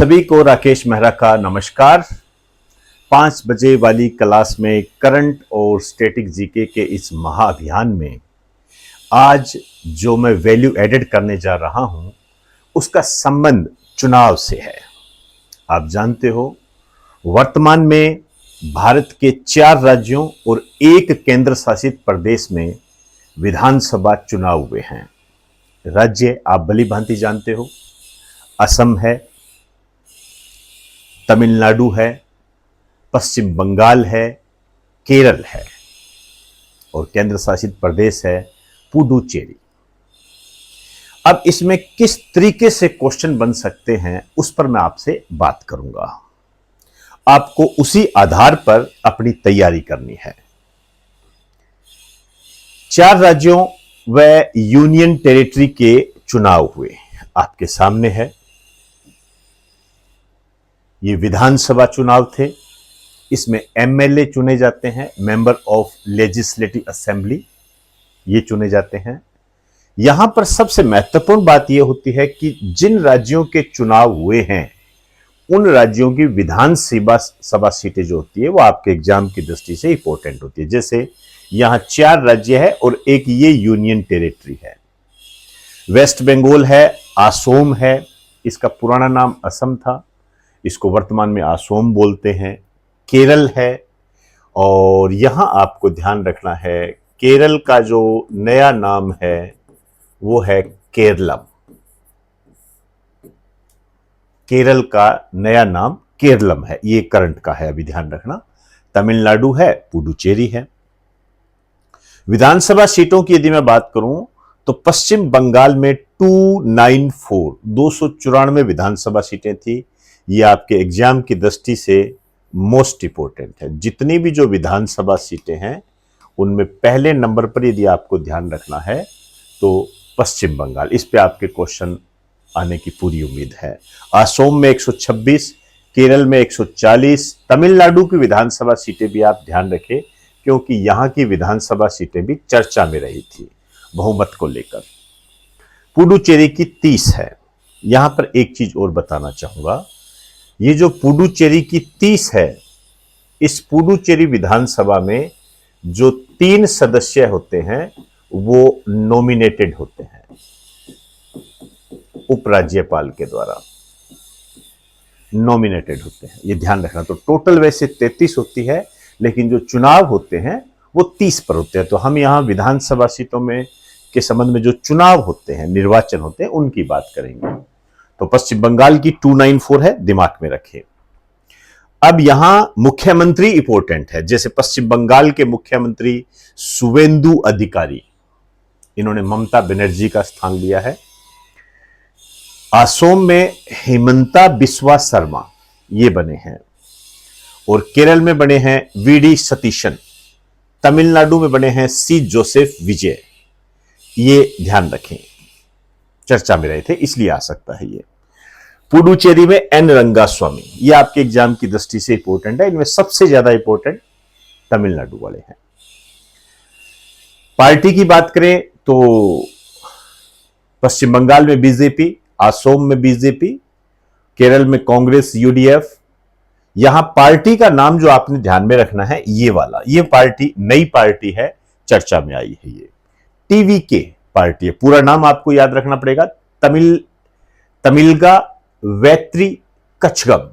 सभी को राकेश मेहरा का नमस्कार। 5 बजे वाली क्लास में करंट और स्टैटिक जीके के इस महाअभियान में आज जो मैं वैल्यू एडेड करने जा रहा हूं उसका संबंध चुनाव से है। आप जानते हो वर्तमान में भारत के 4 राज्यों और 1 केंद्र शासित प्रदेश में विधानसभा चुनाव हुए हैं। राज्य आप भली भांति जानते हो, असम है, तमिलनाडु है, पश्चिम बंगाल है, केरल है और केंद्र शासित प्रदेश है पुडुचेरी। अब इसमें किस तरीके से क्वेश्चन बन सकते हैं उस पर मैं आपसे बात करूंगा। आपको उसी आधार पर अपनी तैयारी करनी है। 4 राज्यों व यूनियन टेरिटरी के चुनाव हुए, आपके सामने है। ये विधानसभा चुनाव थे। इसमें एमएलए चुने जाते हैं, मेंबर ऑफ लेजिस्लेटिव असेंबली, ये चुने जाते हैं। यहां पर सबसे महत्वपूर्ण बात यह होती है कि जिन राज्यों के चुनाव हुए हैं उन राज्यों की विधानसभा सीटें जो होती है वो आपके एग्जाम की दृष्टि से इंपॉर्टेंट होती है। जैसे यहां 4 राज्य है और एक ये यूनियन टेरिटरी है। वेस्ट बंगाल है, असम है, इसका पुराना नाम असम था, इसको वर्तमान में असम बोलते हैं। केरल है और यहां आपको ध्यान रखना है केरल का जो नया नाम है वो है केरलम। केरल का नया नाम केरलम है, ये करंट का है, अभी ध्यान रखना। तमिलनाडु है, पुडुचेरी है। विधानसभा सीटों की यदि मैं बात करूं तो पश्चिम बंगाल में 294 विधानसभा सीटें थी। ये आपके एग्जाम की दृष्टि से मोस्ट इंपोर्टेंट है। जितनी भी जो विधानसभा सीटें हैं उनमें पहले नंबर पर यदि आपको ध्यान रखना है तो पश्चिम बंगाल, इस पे आपके क्वेश्चन आने की पूरी उम्मीद है। असम में 126, केरल में 140, तमिलनाडु की विधानसभा सीटें भी आप ध्यान रखें क्योंकि यहां की विधानसभा सीटें भी चर्चा में रही थी बहुमत को लेकर। पुडुचेरी की 30 है। यहां पर एक चीज और बताना चाहूंगा, ये जो पुडुचेरी की 30 है, इस पुडुचेरी विधानसभा में जो 3 सदस्य होते हैं वो नॉमिनेटेड होते हैं उपराज्यपाल के द्वारा, नॉमिनेटेड होते हैं, ये ध्यान रखना। तो टोटल वैसे 33 होती है लेकिन जो चुनाव होते हैं वो 30 पर होते हैं। तो हम यहां विधानसभा सीटों में के संबंध में जो चुनाव होते हैं, निर्वाचन होते हैं, उनकी बात करेंगे। तो पश्चिम बंगाल की 294 है, दिमाग में रखें। अब यहां मुख्यमंत्री इंपॉर्टेंट है। जैसे पश्चिम बंगाल के मुख्यमंत्री शुवेंदु अधिकारी, इन्होंने ममता बनर्जी का स्थान लिया है। असम में हेमंता बिस्वा शर्मा ये बने हैं और केरल में बने हैं वीडी सतीशन। तमिलनाडु में बने हैं सी जोसेफ विजय, ये ध्यान रखें, चर्चा में रहे थे इसलिए आ सकता है ये। पुडुचेरी में एन रंगास्वामी, ये आपके एग्जाम की दृष्टि से इंपॉर्टेंट है। इनमें सबसे ज्यादा इंपॉर्टेंट तमिलनाडु वाले हैं। पार्टी की बात करें तो पश्चिम बंगाल में बीजेपी, असम में बीजेपी, केरल में कांग्रेस यूडीएफ। यहां पार्टी का नाम जो आपने ध्यान में रखना है ये वाला, ये पार्टी नई पार्टी है, चर्चा में आई है। ये टीवीके पार्टी है, पूरा नाम आपको याद रखना पड़ेगा, तमिलगा वैत्री कच्छगम,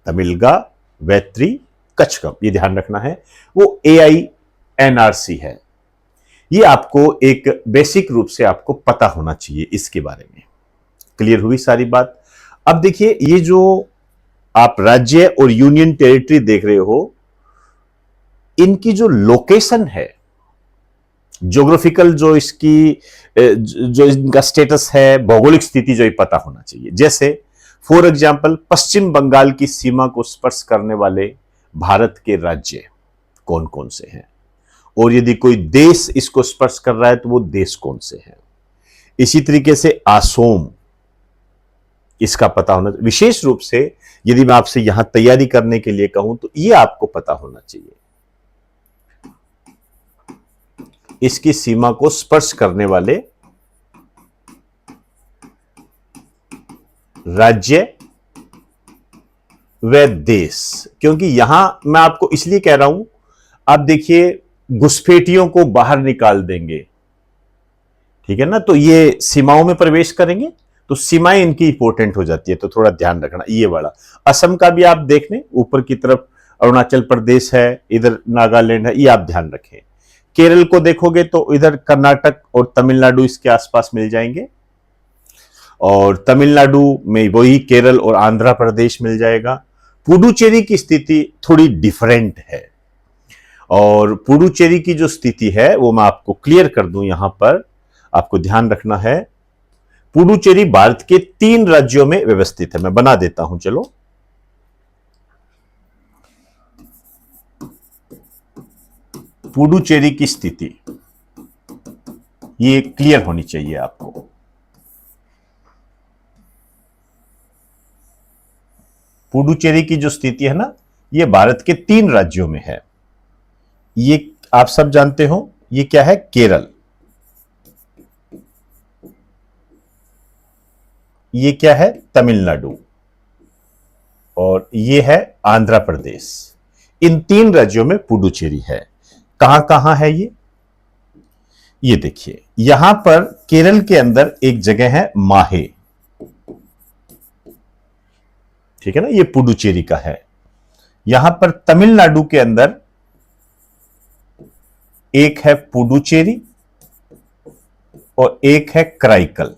तमिलगा वैत्री कच्छगम, ये ध्यान रखना है। वो AINRC है। ये आपको एक बेसिक रूप से आपको पता होना चाहिए इसके बारे में। क्लियर हुई सारी बात। अब देखिए, ये जो आप राज्य और यूनियन टेरिटरी देख रहे हो, इनकी जो लोकेशन है, ज्योग्राफिकल जो इसकी जो इनका स्टेटस है, भौगोलिक स्थिति जो पता होना चाहिए। जैसे फॉर एग्जांपल पश्चिम बंगाल की सीमा को स्पर्श करने वाले भारत के राज्य कौन कौन से हैं और यदि कोई देश इसको स्पर्श कर रहा है तो वो देश कौन से हैं। इसी तरीके से असम, इसका पता होना, विशेष रूप से यदि मैं आपसे यहां तैयारी करने के लिए कहूं तो ये आपको पता होना चाहिए, इसकी सीमा को स्पर्श करने वाले राज्य व देश, क्योंकि यहां मैं आपको इसलिए कह रहा हूं, आप देखिए घुसपैठियों को बाहर निकाल देंगे, ठीक है ना, तो ये सीमाओं में प्रवेश करेंगे, तो सीमाएं इनकी इंपॉर्टेंट हो जाती है, तो थोड़ा ध्यान रखना ये वाला। असम का भी आप देख लें, ऊपर की तरफ अरुणाचल प्रदेश है, इधर नागालैंड है, ये आप ध्यान रखें। केरल को देखोगे तो इधर कर्नाटक और तमिलनाडु इसके आसपास मिल जाएंगे, और तमिलनाडु में वही केरल और आंध्र प्रदेश मिल जाएगा। पुडुचेरी की स्थिति थोड़ी डिफरेंट है, और पुडुचेरी की जो स्थिति है वो मैं आपको क्लियर कर दूं, यहां पर आपको ध्यान रखना है। पुडुचेरी भारत के 3 राज्यों में व्यवस्थित है, मैं बना देता हूं, चलो। पुडुचेरी की स्थिति ये क्लियर होनी चाहिए आपको। पुडुचेरी की जो स्थिति है ना, ये भारत के 3 राज्यों में है। ये आप सब जानते हो, ये क्या है? केरल। ये क्या है? तमिलनाडु। और ये है आंध्र प्रदेश। इन 3 राज्यों में पुडुचेरी है। कहां कहां है ये देखिए, यहां पर केरल के अंदर एक जगह है माहे, ठीक है ना, ये पुडुचेरी का है। यहां पर तमिलनाडु के अंदर एक है पुडुचेरी और एक है कराईकल,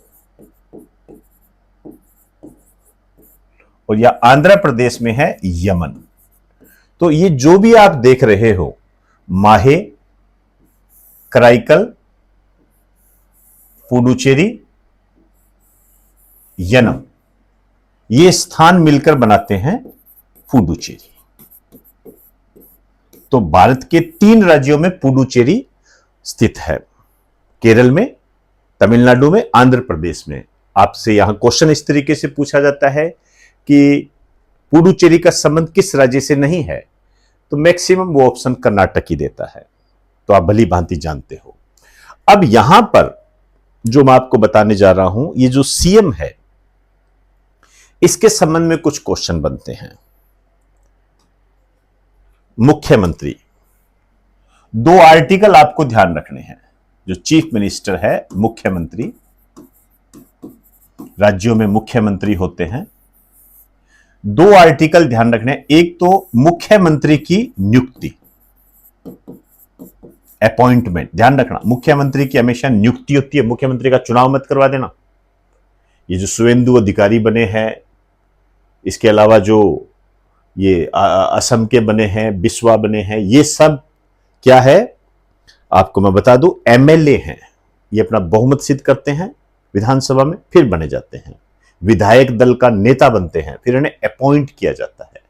और यह आंध्र प्रदेश में है यमन। तो ये जो भी आप देख रहे हो, माहे, कराईकल, पुडुचेरी, यनम, ये स्थान मिलकर बनाते हैं पुडुचेरी। तो भारत के 3 राज्यों में पुडुचेरी स्थित है, केरल में, तमिलनाडु में, आंध्र प्रदेश में। आपसे यहां क्वेश्चन इस तरीके से पूछा जाता है कि पुडुचेरी का संबंध किस राज्य से नहीं है, तो मैक्सिमम वो ऑप्शन कर्नाटक ही देता है, तो आप भली भांति जानते हो। अब यहां पर जो मैं आपको बताने जा रहा हूं, ये जो सीएम है, इसके संबंध में कुछ क्वेश्चन बनते हैं। मुख्यमंत्री, 2 आर्टिकल आपको ध्यान रखने हैं। जो चीफ मिनिस्टर है, मुख्यमंत्री, राज्यों में मुख्यमंत्री होते हैं। 2 आर्टिकल ध्यान रखने हैं। एक तो मुख्यमंत्री की नियुक्ति, अपॉइंटमेंट, ध्यान रखना, मुख्यमंत्री की हमेशा नियुक्ति होती है, मुख्यमंत्री का चुनाव मत करवा देना। ये जो सुवेंदु अधिकारी बने हैं, इसके अलावा जो ये असम के बने हैं, बिस्वा बने हैं, ये सब क्या है आपको मैं बता दूं, एमएलए हैं। ये अपना बहुमत सिद्ध करते हैं विधानसभा में, फिर बने जाते हैं, विधायक दल का नेता बनते हैं, फिर इन्हें अपॉइंट किया जाता है।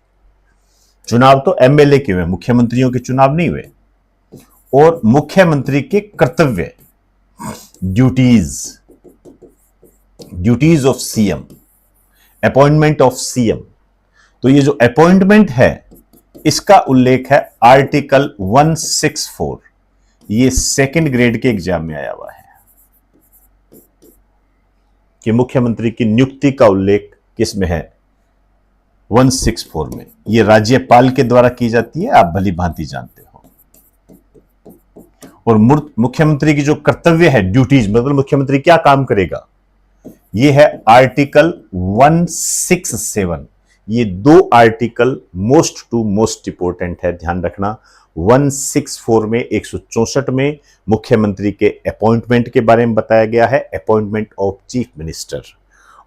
चुनाव तो एमएलए के हुए, मुख्यमंत्रियों के चुनाव नहीं हुए। और मुख्यमंत्री के कर्तव्य, duties of CM, appointment of CM. तो ये जो अपॉइंटमेंट है, इसका उल्लेख है आर्टिकल 164। ये 2nd ग्रेड के एग्जाम में आया हुआ है कि मुख्यमंत्री की नियुक्ति का उल्लेख किस में है? 164 में। ये राज्यपाल के द्वारा की जाती है, आप भली भांति जानते हो। और मुख्यमंत्री की जो कर्तव्य है, ड्यूटीज, मतलब मुख्यमंत्री क्या काम करेगा, ये है आर्टिकल 167। ये 2 article most to most important है, ध्यान रखना। 164 में, 164 में मुख्यमंत्री के अपॉइंटमेंट के बारे में बताया गया है, appointment of chief minister,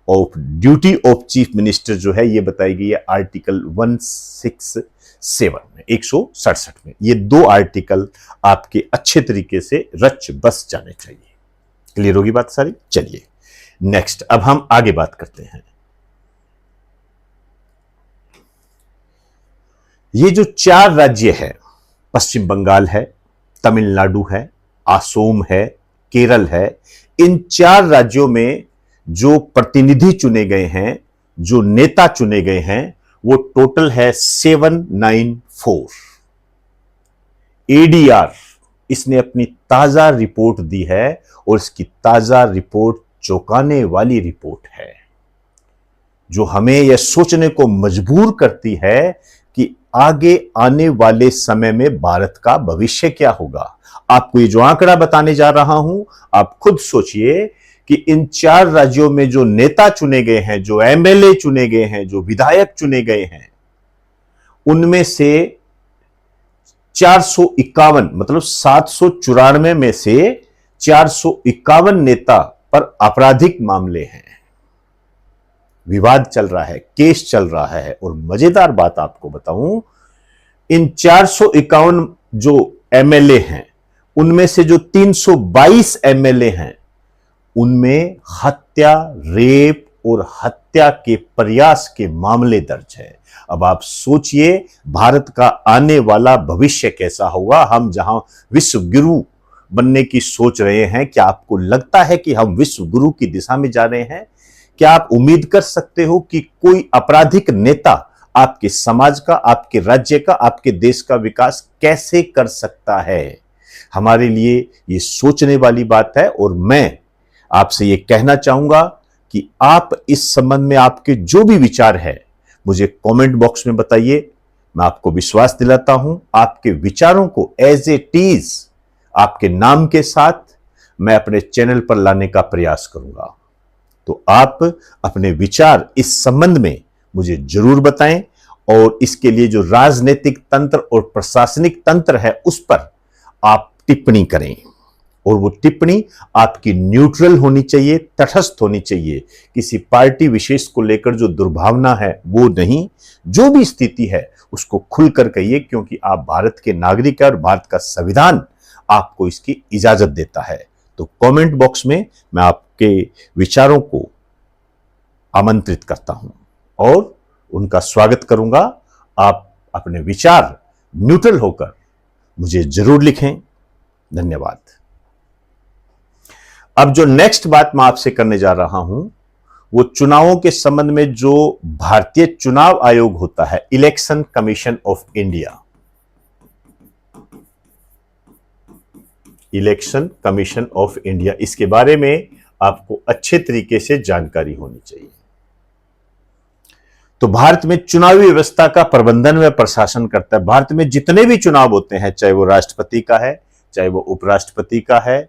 of duty of chief minister जो है ये बताई गई है आर्टिकल 167 में, 167 में। ये 2 आर्टिकल आपके अच्छे तरीके से रच बस जाने चाहिए। क्लियर होगी बात सारी? चलिए नेक्स्ट, अब हम आगे बात करते हैं। ये जो 4 राज्य है, पश्चिम बंगाल है, तमिलनाडु है, असम है, केरल है, इन 4 राज्यों में जो प्रतिनिधि चुने गए हैं, जो नेता चुने गए हैं, वो टोटल है 794। एडीआर, इसने अपनी ताजा रिपोर्ट दी है, और इसकी ताजा रिपोर्ट चौंकाने वाली रिपोर्ट है। जो हमें यह सोचने को मजबूर करती है कि आगे आने वाले समय में भारत का भविष्य क्या होगा। आपको ये जो आंकड़ा बताने जा रहा हूं, आप खुद सोचिए कि इन 4 राज्यों में जो नेता चुने गए हैं, जो एमएलए चुने गए हैं, जो विधायक चुने गए हैं, उनमें से 451 मतलब 794 में से 451 नेता पर आपराधिक मामले हैं, विवाद चल रहा है, केस चल रहा है। और मजेदार बात आपको बताऊं, इन 451 जो एमएलए हैं, उनमें से जो 322 एमएलए हैं, उनमें हत्या, रेप और हत्या के प्रयास के मामले दर्ज है। अब आप सोचिए भारत का आने वाला भविष्य कैसा होगा। हम जहां विश्व गुरु बनने की सोच रहे हैं, क्या आपको लगता है कि हम विश्व गुरु की दिशा में जा रहे हैं? क्या आप उम्मीद कर सकते हो कि कोई आपराधिक नेता आपके समाज का, आपके राज्य का, आपके देश का विकास कैसे कर सकता है? हमारे लिए ये सोचने वाली बात है। और मैं आपसे ये कहना चाहूंगा कि आप इस संबंध में आपके जो भी विचार है मुझे कमेंट बॉक्स में बताइए। मैं आपको विश्वास दिलाता हूं, आपके विचारों को एज इट इज आपके नाम के साथ मैं अपने चैनल पर लाने का प्रयास करूंगा। तो आप अपने विचार इस संबंध में मुझे जरूर बताएं, और इसके लिए जो राजनीतिक तंत्र और प्रशासनिक तंत्र है उस पर आप टिप्पणी करें। और वो टिप्पणी आपकी न्यूट्रल होनी चाहिए, तटस्थ होनी चाहिए। किसी पार्टी विशेष को लेकर जो दुर्भावना है वो नहीं। जो भी स्थिति है उसको खुलकर कहिए, क्योंकि आप भारत के नागरिक हैं और भारत का संविधान आपको इसकी इजाजत देता है। तो कमेंट बॉक्स में मैं आपके विचारों को आमंत्रित करता हूं और उनका स्वागत करूंगा। आप अपने विचार न्यूट्रल होकर मुझे जरूर लिखें। धन्यवाद। अब जो नेक्स्ट बात मैं आपसे करने जा रहा हूं, वो चुनावों के संबंध में जो भारतीय चुनाव आयोग होता है, election commission of India, election commission of India, इसके बारे में आपको अच्छे तरीके से जानकारी होनी चाहिए। तो भारत में चुनावी व्यवस्था का प्रबंधन व प्रशासन करता है। भारत में जितने भी चुनाव होते हैं, चाहे वो राष्ट्रपति का है, चाहे वो उपराष्ट्रपति का है,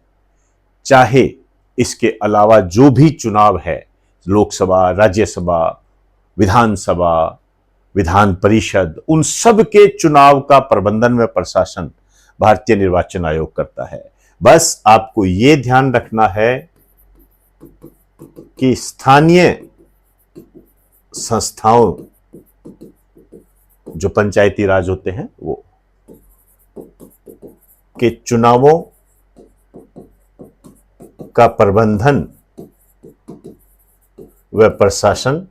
चाहे इसके अलावा जो भी चुनाव है, लोकसभा, राज्यसभा, विधानसभा, विधान परिषद, उन सब के चुनाव का प्रबंधन व प्रशासन भारतीय निर्वाचन आयोग करता है। बस आपको यह ध्यान रखना है कि स्थानीय संस्थाओं, जो पंचायती राज होते हैं, वो के चुनावों का प्रबंधन व प्रशासन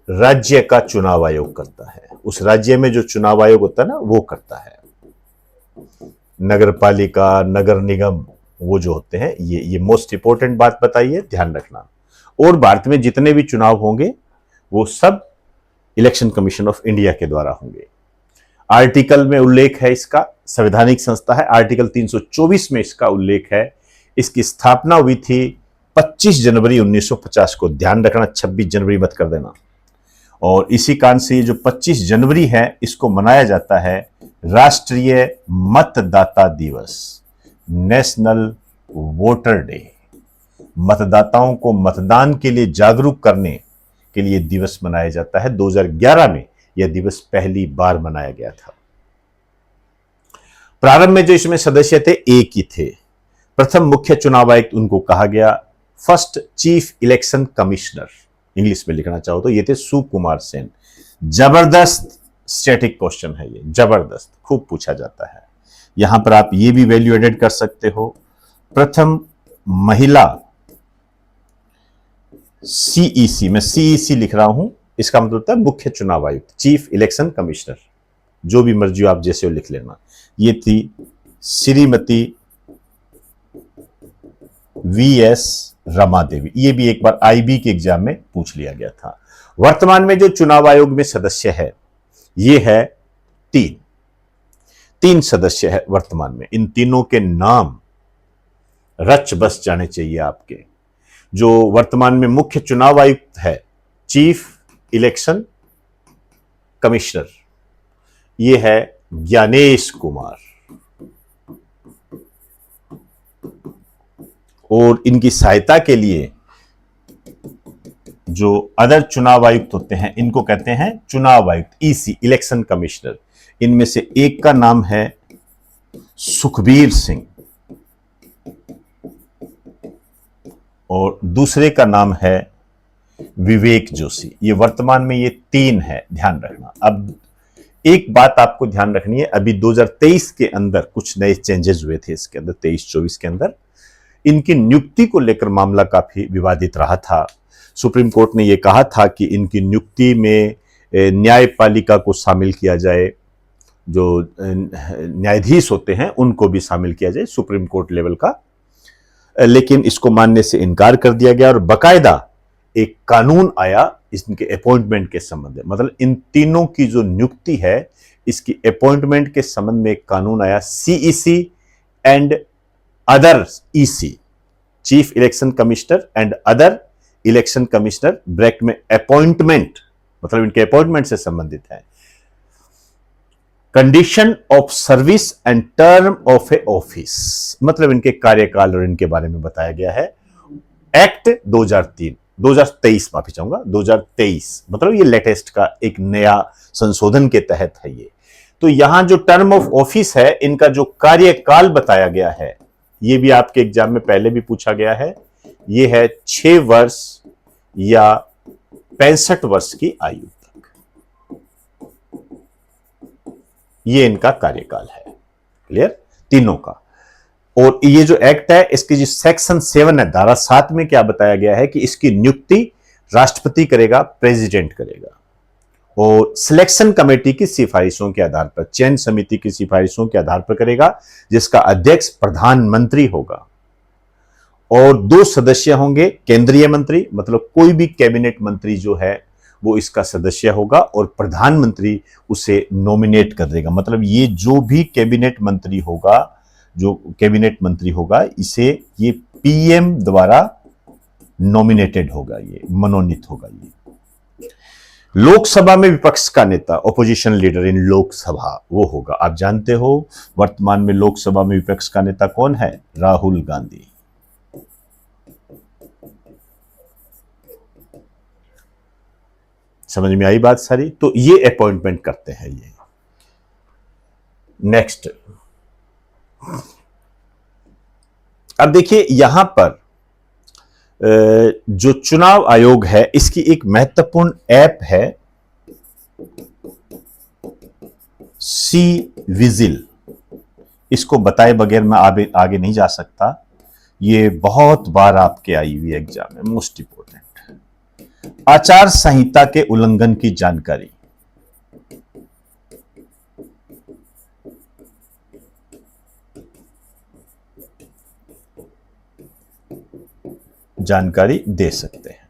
राज्य का चुनाव आयोग करता है। उस राज्य में जो चुनाव आयोग होता है ना, वो करता है। नगर पालिका, नगर निगम, वो जो होते हैं, ये मोस्ट इंपोर्टेंट बात बताइए, ध्यान रखना। और भारत में जितने भी चुनाव होंगे वो सब इलेक्शन कमीशन ऑफ इंडिया के द्वारा होंगे। आर्टिकल में उल्लेख है, इसका संवैधानिक संस्था है, आर्टिकल 324 में इसका उल्लेख है। इसकी स्थापना हुई थी 25 जनवरी 1950 को। ध्यान रखना, 26 जनवरी मत कर देना। और इसी कारण से जो 25 जनवरी है, इसको मनाया जाता है राष्ट्रीय मतदाता दिवस, नेशनल वोटर डे। मतदाताओं को मतदान के लिए जागरूक करने के लिए दिवस मनाया जाता है। 2011 में यह दिवस पहली बार मनाया गया था। प्रारंभ में जो इसमें सदस्य थे, एक ही थे। प्रथम मुख्य चुनाव आयुक्त उनको कहा गया, first chief election commissioner, English में लिखना चाहो तो ये थे सुकुमार सेन। जबरदस्त स्टैटिक क्वेश्चन है ये, जबरदस्त, खूब पूछा जाता है। यहां पर आप ये भी वैल्यू एडेड कर सकते हो। प्रथम महिला सीईसी, मैं सीईसी लिख रहा हूं, इसका मतलब होता है मुख्य चुनाव आयुक्त, चीफ इलेक्शन कमिश्नर, जो भी मर्जी आप जैसे हो लिख लेना। ये थी श्रीमती वीएस रमा देवी। ये भी एक बार आईबी के एग्जाम में पूछ लिया गया था। वर्तमान में जो चुनाव आयोग में सदस्य है, ये है तीन सदस्य है वर्तमान में। इन तीनों के नाम रच बस जाने चाहिए आपके। जो वर्तमान में मुख्य चुनाव आयुक्त है, चीफ इलेक्शन कमिश्नर, ये है ज्ञानेश कुमार। और इनकी सहायता के लिए जो अदर चुनाव आयुक्त होते हैं, इनको कहते हैं चुनाव आयुक्त, ईसी, इलेक्शन कमिश्नर। इनमें से एक का नाम है सुखबीर सिंह और दूसरे का नाम है विवेक जोशी। ये वर्तमान में ये 3 है, ध्यान रखना। अब एक बात आपको ध्यान रखनी है, अभी 2023 के अंदर कुछ नए चेंजेस हुए थे इसके अंदर, 23-24 के अंदर इनकी नियुक्ति को लेकर मामला काफी विवादित रहा था। सुप्रीम कोर्ट ने यह कहा था कि इनकी नियुक्ति में न्यायपालिका को शामिल किया जाए, जो न्यायाधीश होते हैं उनको भी शामिल किया जाए, सुप्रीम कोर्ट लेवल का। लेकिन इसको मानने से इनकार कर दिया गया और बकायदा एक कानून आया इनके अपॉइंटमेंट के संबंध में। मतलब इन तीनों की जो नियुक्ति है, इसकी अपॉइंटमेंट के संबंध में एक कानून आया, CEC and other EC, chief election commissioner and other election commissioner, bracket में अपॉइंटमेंट, मतलब इनके अपॉइंटमेंट से संबंधित है। Condition of service and term of A office, मतलब इनके कार्यकाल और इनके बारे में बताया गया है। एक्ट 2023, माफी चाहूंगा, 2023, मतलब ये लेटेस्ट का एक नया संशोधन के तहत है ये। तो यहां जो टर्म ऑफ ऑफिस है, इनका जो कार्यकाल बताया गया है, ये भी आपके एग्जाम में पहले भी पूछा गया है, ये है 6 वर्ष या 65 वर्ष की आयु तक, ये इनका कार्यकाल है। क्लियर, तीनों का। और ये जो एक्ट है, इसकी जो सेक्शन 7 है, धारा 7 में क्या बताया गया है कि इसकी नियुक्ति राष्ट्रपति करेगा, प्रेसिडेंट करेगा, और सिलेक्शन कमेटी की सिफारिशों के आधार पर, चयन समिति की सिफारिशों के आधार पर करेगा, जिसका अध्यक्ष प्रधानमंत्री होगा। और 2 सदस्य होंगे केंद्रीय मंत्री, मतलब कोई भी कैबिनेट मंत्री जो है वो इसका सदस्य होगा, और प्रधानमंत्री उसे नॉमिनेट कर देगा। मतलब ये जो भी कैबिनेट मंत्री होगा, जो कैबिनेट मंत्री होगा, इसे ये पीएम द्वारा नॉमिनेटेड होगा, ये मनोनीत होगा। ये लोकसभा में विपक्ष का नेता, ऑपोजिशन लीडर इन लोकसभा, वो होगा। आप जानते हो वर्तमान में लोकसभा में विपक्ष का नेता कौन है? राहुल गांधी। समझ में आई बात सारी? तो ये अपॉइंटमेंट करते हैं ये। नेक्स्ट, अब देखिए यहां पर जो चुनाव आयोग है, इसकी एक महत्वपूर्ण ऐप है, सी विजिल। इसको बताए बगैर मैं आगे नहीं जा सकता। ये बहुत बार आपके आई हुई एग्जाम में, मोस्ट इंपोर्टेंट। आचार संहिता के उल्लंघन की जानकारी, दे सकते हैं।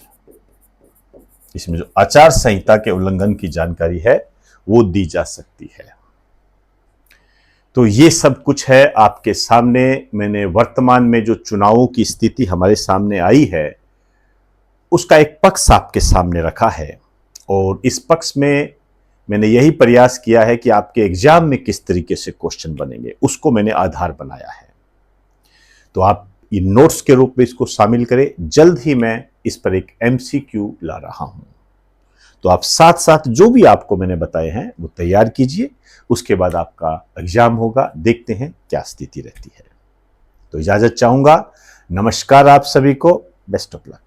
इसमें जो आचार संहिता के उल्लंघन की जानकारी है वो दी जा सकती है। तो ये सब कुछ है आपके सामने। मैंने वर्तमान में जो चुनावों की स्थिति हमारे सामने आई है, उसका एक पक्ष आपके सामने रखा है, और इस पक्ष में मैंने यही प्रयास किया है कि आपके एग्जाम में किस तरीके से क्वेश्चन बनेंगे, उसको मैंने आधार बनाया है। तो आप ये नोट्स के रूप में इसको शामिल करें। जल्द ही मैं इस पर एक एमसीक्यू ला रहा हूं, तो आप साथ साथ जो भी आपको मैंने बताए हैं वो तैयार कीजिए। उसके बाद आपका एग्जाम होगा, देखते हैं क्या स्थिति रहती है। तो इजाजत चाहूंगा। नमस्कार आप सभी को, बेस्ट ऑफ लक।